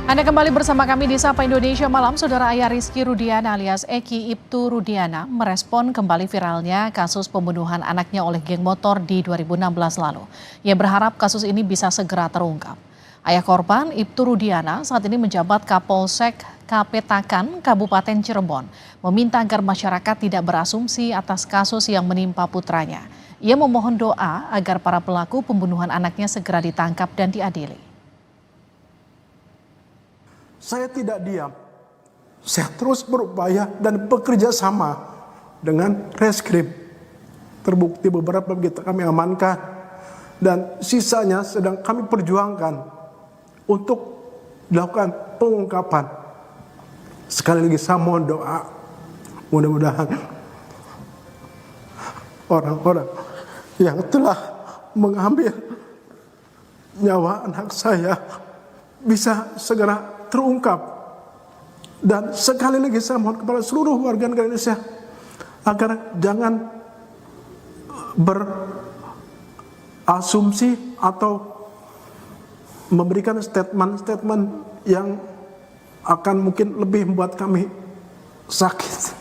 Anda kembali bersama kami di Sapa Indonesia Malam. Saudara ayah Rizky Rudiana alias Eki Ibtu Rudiana merespon kembali viralnya kasus pembunuhan anaknya oleh geng motor di 2016 lalu. Ia berharap kasus ini bisa segera terungkap. Ayah korban Ibtu Rudiana saat ini menjabat Kapolsek Kapetakan Kabupaten Cirebon, meminta agar masyarakat tidak berasumsi atas kasus yang menimpa putranya. Ia memohon doa agar para pelaku pembunuhan anaknya segera ditangkap dan diadili. Saya tidak diam, saya terus berupaya dan bekerja sama dengan reskrim. Terbukti beberapa begitu kami amankan dan sisanya sedang kami perjuangkan untuk dilakukan pengungkapan. Sekali lagi saya mohon doa, mudah-mudahan orang-orang yang telah mengambil nyawa anak saya bisa segera terungkap. Dan sekali lagi saya mohon kepada seluruh warga negara Indonesia agar jangan berasumsi atau memberikan statement-statement yang akan mungkin lebih membuat kami sakit.